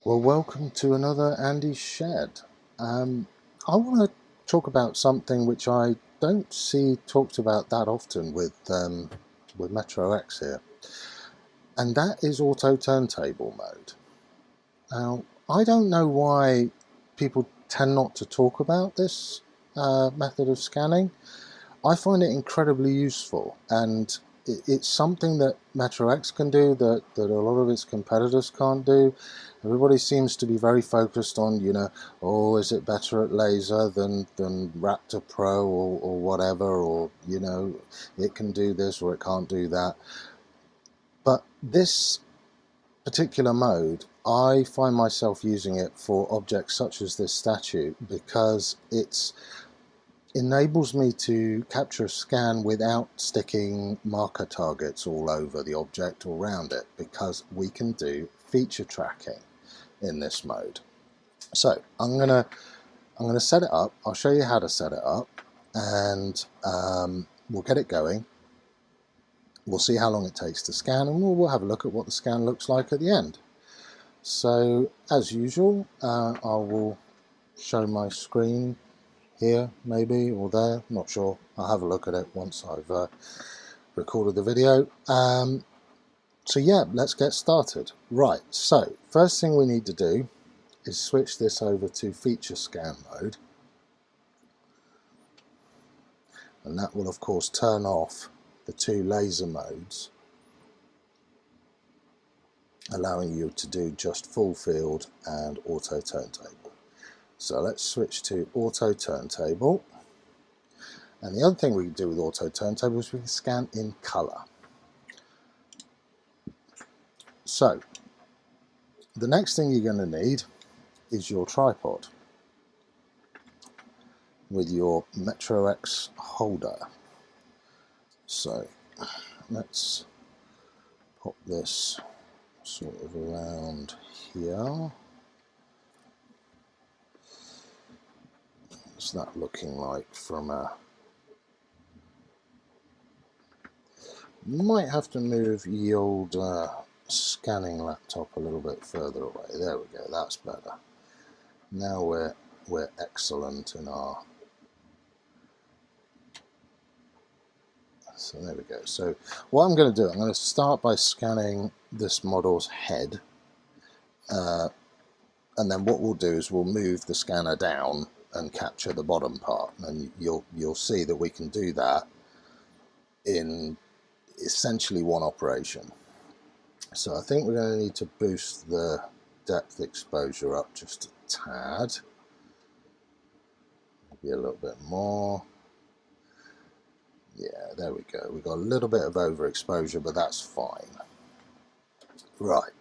Well, welcome to another Andy's Shed. I want to talk about something which I don't see talked about that often with MetroX here, and that is Auto Turntable mode. Now, I don't know why people tend not to talk about this method of scanning. I find it incredibly useful, and it's something that MetroX can do that a lot of its competitors can't do. Everybody seems to be very focused on, oh, is it better at laser than Raptor Pro or whatever, or, it can do this or it can't do that. But this particular mode, I find myself using it for objects such as this statue because it's enables me to capture a scan without sticking marker targets all over the object or around it, because we can do feature tracking in this mode. So I'm gonna set it up. I'll show you how to set it up, and we'll get it going. We'll see how long it takes to scan, and we'll have a look at what the scan looks like at the end. So as usual, I will show my screen here, maybe, or there, not sure. I'll have a look at it once I've recorded the video. So yeah, let's get started. Right, so first thing we need to do is switch this over to feature scan mode, and that will of course turn off the two laser modes, allowing you to do just full field and auto turntable. So let's switch to Auto Turntable. And the other thing we can do with Auto Turntable is we can scan in color. So the next thing you're going to need is your tripod with your MetroX holder. So let's pop this sort of around here. What's that looking like from a... Might have to move the old scanning laptop a little bit further away. There we go, that's better. Now we're excellent in our... So there we go. So what I'm going to do, I'm going to start by scanning this model's head, and then what we'll do is we'll move the scanner down and capture the bottom part, and you'll see that we can do that in essentially one operation. So I think we're going to need to boost the depth exposure up just a tad, maybe a little bit more. Yeah, there we go. We've got a little bit of overexposure, but that's fine. Right.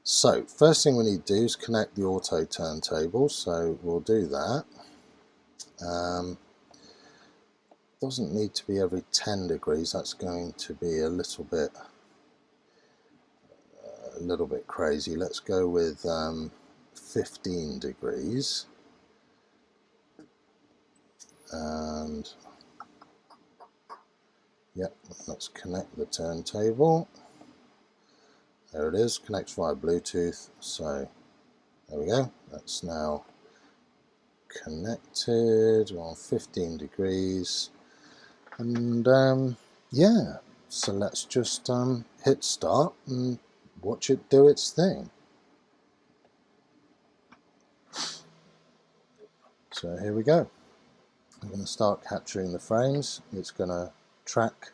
So first thing we need to do is connect the auto turntable. So we'll do that. Doesn't need to be every 10 degrees. That's going to be a little bit crazy. Let's go with 15 degrees. And yep, let's connect the turntable. There it is, connects via Bluetooth. So there we go, that's now connected. We're on 15 degrees. And yeah, so let's just hit start and watch it do its thing. So here we go. I'm going to start capturing the frames. It's going to track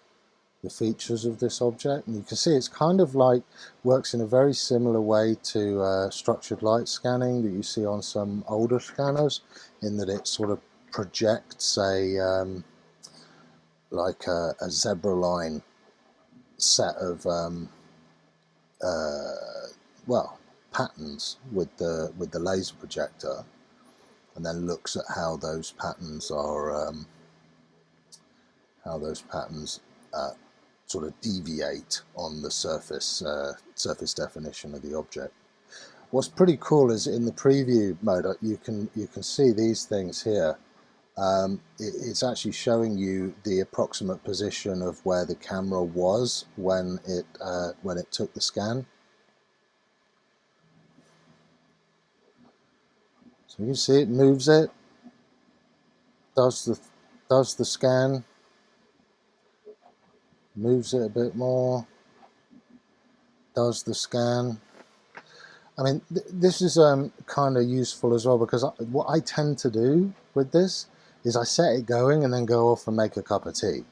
the features of this object, and you can see it's kind of like works in a very similar way to structured light scanning that you see on some older scanners, in that it sort of projects like a zebra line set of well, patterns with the laser projector, and then looks at how those patterns are sort of deviate on the surface definition of the object. What's pretty cool is in the preview mode you can see these things here. It's actually showing you the approximate position of where the camera was when it took the scan. So you can see it moves it, does the scan, moves it a bit more, does the scan. I mean, this is kind of useful as well, because what I tend to do with this is I set it going and then go off and make a cup of tea.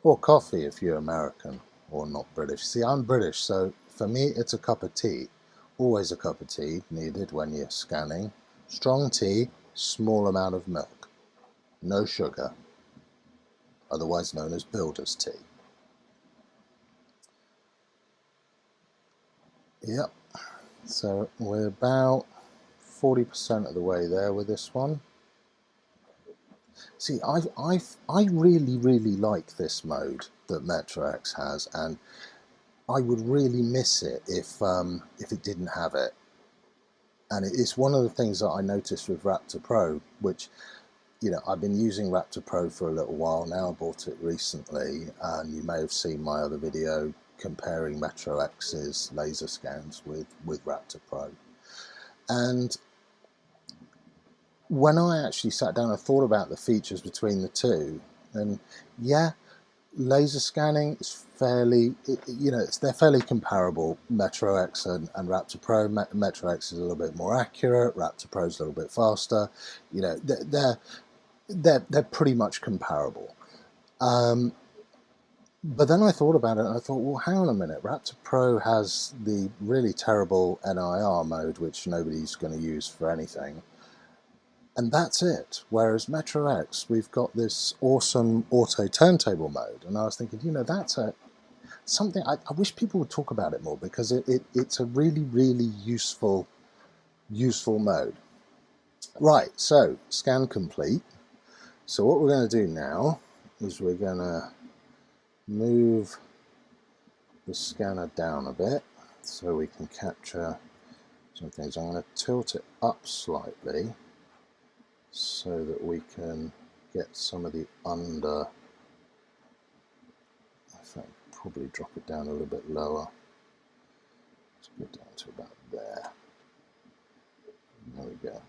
Or coffee if you're American or not British. See, I'm British, so for me it's a cup of tea. Always a cup of tea needed when you're scanning. Strong tea, small amount of milk. No sugar, otherwise known as builder's tea. Yep, so we're about 40% of the way there with this one. See, I really like this mode that MetroX has, and I would really miss it if it didn't have it. And it's one of the things that I noticed with Raptor Pro, which, you know, I've been using Raptor Pro for a little while now. I bought it recently, and you may have seen my other video comparing MetroX's laser scans with Raptor Pro. And when I actually sat down and thought about the features between the two, and yeah, laser scanning is fairly, you know, they're fairly comparable. MetroX and Raptor Pro. MetroX is a little bit more accurate. Raptor Pro is a little bit faster. You know, they're pretty much comparable. But then I thought about it, and I thought, well, hang on a minute. Raptor Pro has the really terrible NIR mode, which nobody's going to use for anything. And that's it. Whereas MetroX, we've got this awesome auto turntable mode. And I was thinking, you know, that's something I wish people would talk about it more, because it's a really useful mode. Right, so scan complete. So what we're going to do now is we're going to move the scanner down a bit so we can capture some things. I'm going to tilt it up slightly so that we can get some of the under. In fact, probably drop it down a little bit lower. Let's go down to about there. There we go.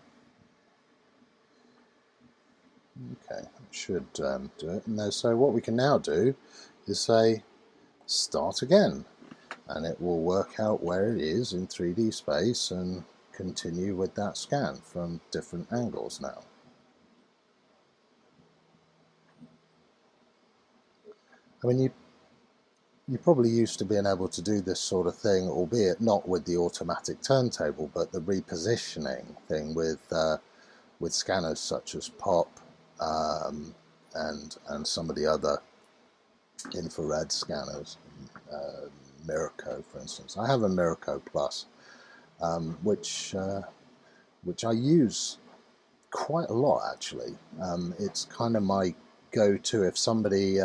Okay, that should do it. And so what we can now do is say start again, and it will work out where it is in 3D space and continue with that scan from different angles now. I mean, you're probably used to being able to do this sort of thing, albeit not with the automatic turntable, but the repositioning thing with scanners such as POP and some of the other infrared scanners, Miraco, for instance. I have a Miraco Plus, which I use quite a lot actually. It's kind of my go-to if somebody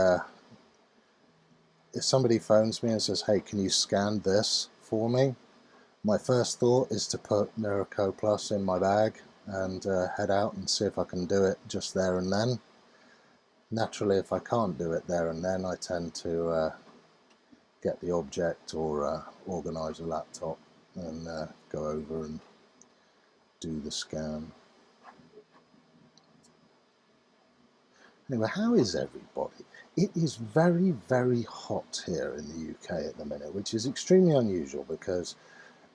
phones me and says, "Hey, can you scan this for me?" My first thought is to put Miraco Plus in my bag and head out and see if I can do it just there and then. Naturally, if I can't do it there and then, I tend to get the object or organize a laptop and go over and do the scan. Anyway, how is everybody? It is very hot here in the UK at the minute, which is extremely unusual because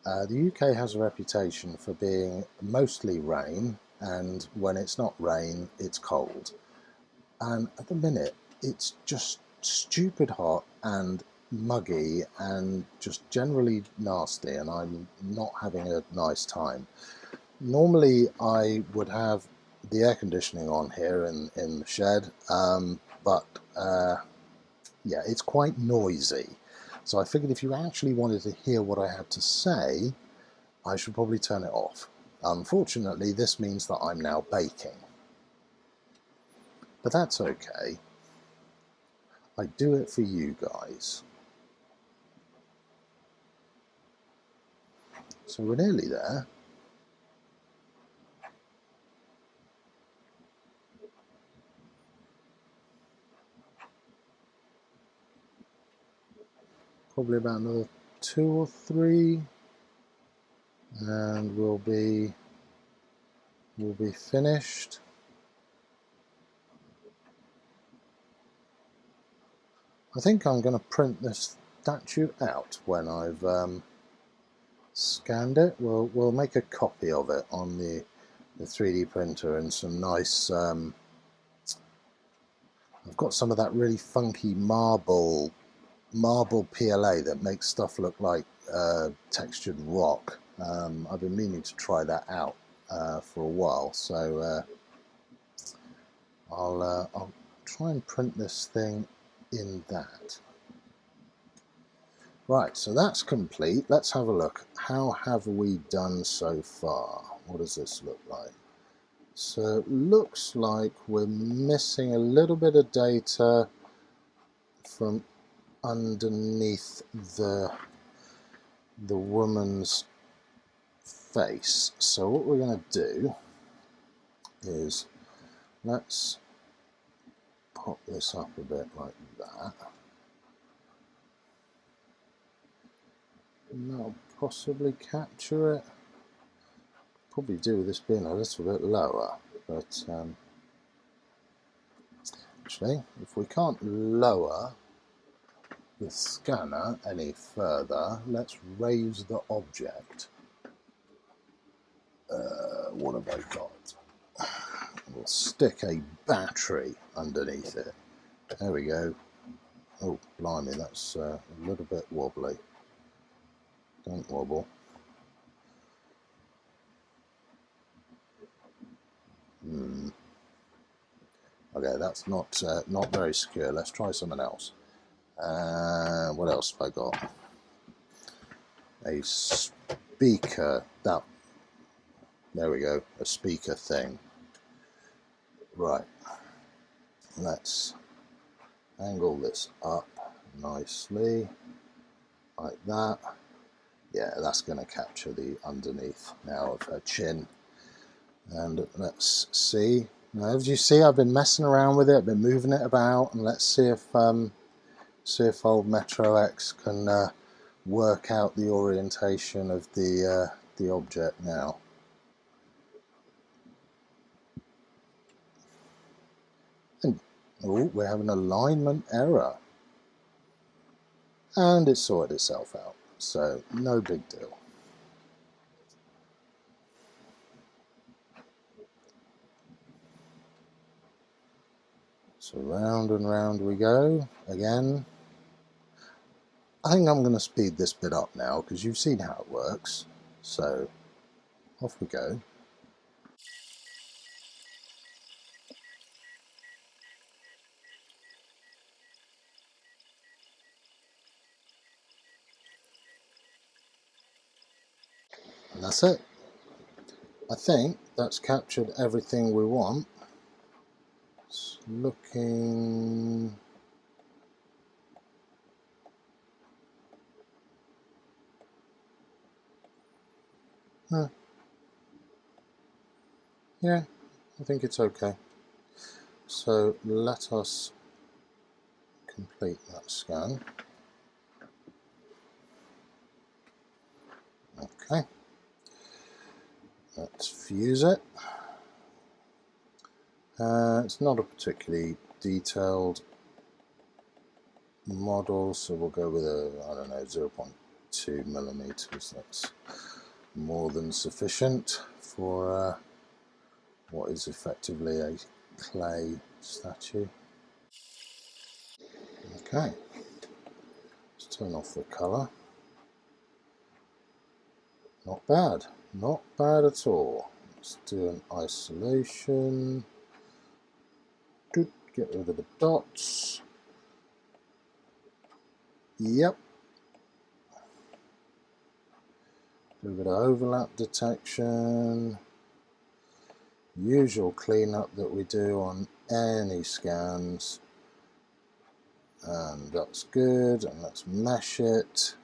the UK has a reputation for being mostly rain, and when it's not rain, it's cold. And at the minute, it's just stupid hot and muggy and just generally nasty, and I'm not having a nice time. Normally, I would have the air conditioning on here in the shed, but yeah, it's quite noisy. So I figured if you actually wanted to hear what I had to say, I should probably turn it off. Unfortunately, this means that I'm now baking. But that's okay. I do it for you guys. So we're nearly there. Probably about another 2 or 3, and we'll be will be finished. I think I'm going to print this statue out when I've scanned it. We'll make a copy of it on the 3D printer and some nice. I've got some of that really funky marble PLA that makes stuff look like textured rock. I've been meaning to try that out for a while, so I'll try and print this thing in that. Right, so that's complete. Let's have a look. How have we done so far? What does this look like? So it looks like we're missing a little bit of data from underneath the woman's face. So what we're going to do is let's pop this up a bit like that. And that'll possibly capture it. Probably do with this being a little bit lower, but actually, if we can't lower the scanner any further, let's raise the object. What have I got? We'll stick a battery underneath it. There we go. Oh, blimey, that's a little bit wobbly. Don't wobble. Okay, that's not very secure. Let's try something else. What else have I got? A speaker. There we go. A speaker thing. Right. Let's angle this up nicely, like that. Yeah, that's going to capture the underneath now of her chin. And let's see. Now, as you see, I've been messing around with it. I've been moving it about, and let's see if old MetroX can work out the orientation of the object now. And oh, we have an alignment error, and it sorted itself out. So no big deal. So round and round we go again. I think I'm going to speed this bit up now because you've seen how it works. So off we go. And that's it. I think that's captured everything we want. It's looking... Yeah, I think it's okay. So let us complete that scan. Okay. Let's fuse it. It's not a particularly detailed model, so we'll go with a, I don't know, 0.2 millimeters. That's more than sufficient for what is effectively a clay statue. Okay, let's turn off the colour. Not bad, not bad at all. Let's do an isolation. Get rid of the dots. Yep. Do a bit of overlap detection. Usual cleanup that we do on any scans. And that's good. And let's mesh it.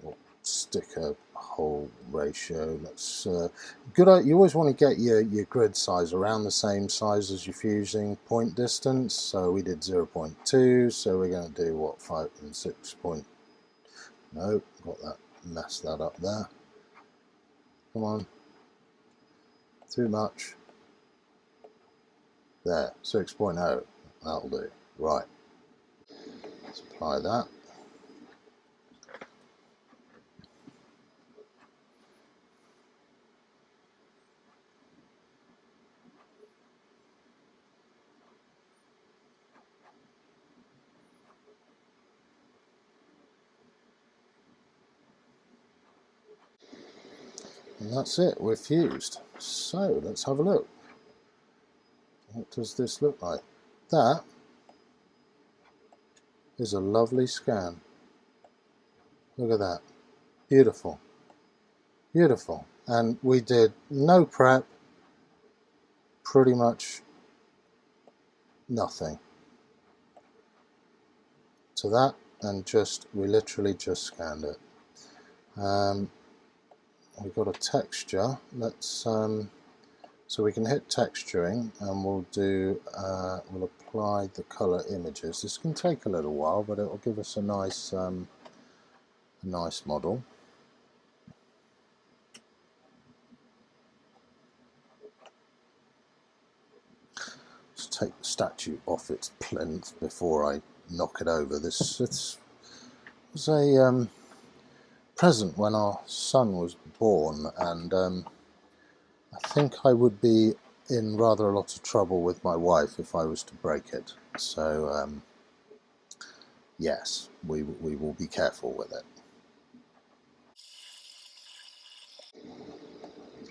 We'll stick a whole ratio. That's good. You always want to get your grid size around the same size as your fusing point distance. So we did 0.2. So we're going to do what, 5 and 6 point. No, got that. Messed that up there. Come on. Too much. There, 6.0. That'll do. Right. Let's apply that. And that's it, we're fused. So let's have a look. What does this look like? That is a lovely scan. Look at that. Beautiful. Beautiful. And we did no prep, pretty much nothing to that, and we literally just scanned it. We've got a texture. Let's so we can hit texturing, and we'll apply the color images. This can take a little while, but it will give us a nice model. Let's take the statue off its plinth before I knock it over. This was a present when our son was born, and I think I would be in rather a lot of trouble with my wife if I was to break it. So yes, we will be careful with it.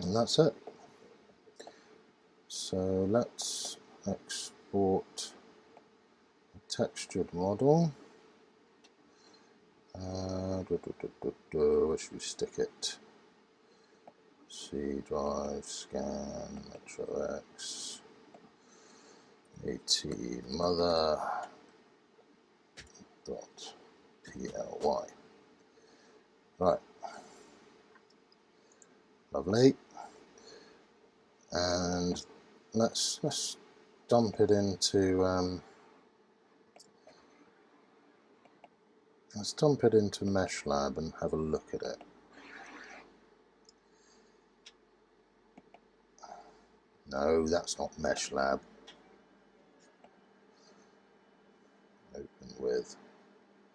And that's it. So let's export a textured model. Where should we stick it? C drive, scan, MetroX, AT mother dot PLY. Right, lovely. And let's dump it into MeshLab and have a look at it. No, that's not MeshLab. Open with.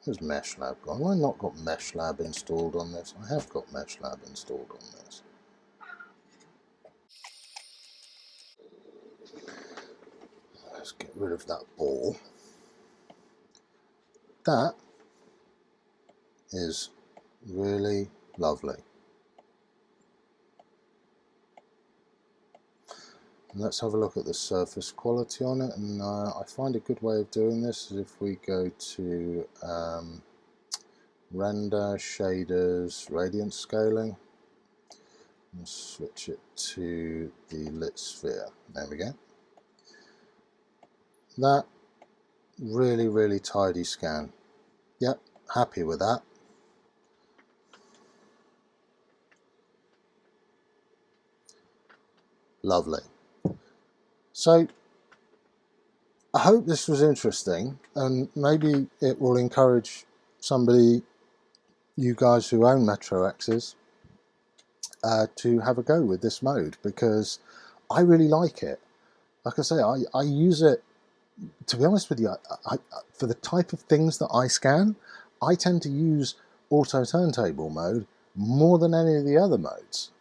Where's MeshLab gone? Have I not got MeshLab installed on this? I have got MeshLab installed on this. Let's get rid of that ball. That is really lovely. And let's have a look at the surface quality on it, and I find a good way of doing this is if we go to render, shaders, radiance scaling, and switch it to the lit sphere. There we go. That really tidy scan. Yep, happy with that. Lovely. So I hope this was interesting, and maybe it will encourage somebody, you guys who own MetroX's, to have a go with this mode, because I really like it. Like I say, I use it, to be honest with you, for the type of things that I scan, I tend to use Auto Turntable mode more than any of the other modes.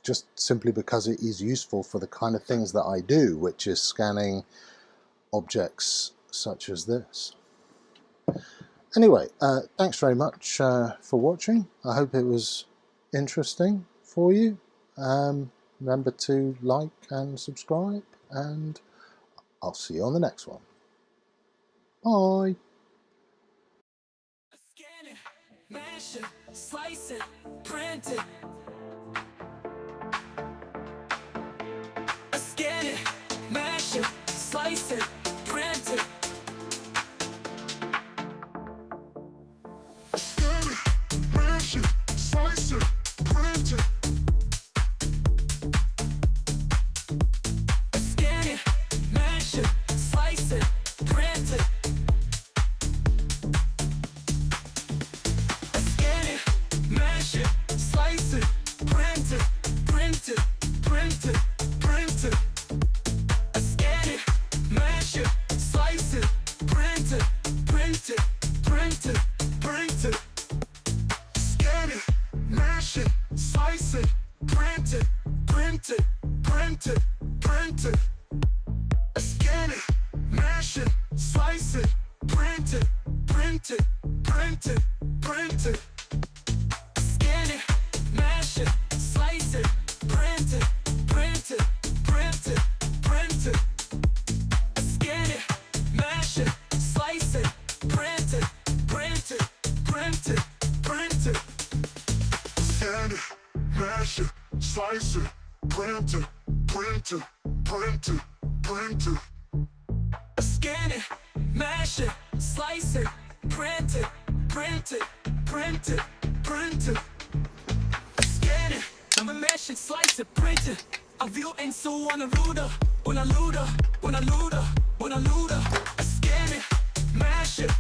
Just simply because it is useful for the kind of things that I do, which is scanning objects such as this. Anyway, thanks very much for watching. I hope it was interesting for you. Remember to like and subscribe, and I'll see you on the next one. Bye. Scan it, mash it, slice it, print it. Scan it, mash it, slice it, print it. Scan it, mash it, slice it, print it. Scan it, mash it, slice it, print it. Scan it, mash it, slice it. slice it, print it, print it, print it, print it. Scan it, mash it, slice it, print it, print it, print it, print it. Scan it, mash it, slice it, print it, print it, print it, print it. Scan it, mash it, slice it, print it, print it, print it, print it. Scan it, mash it, slice it, print it, print it, print it, print it. Scan it, I'ma mash it, slice it, print it. Avio en so una luda, una luda, una luda, una luda. Scan it, mash it,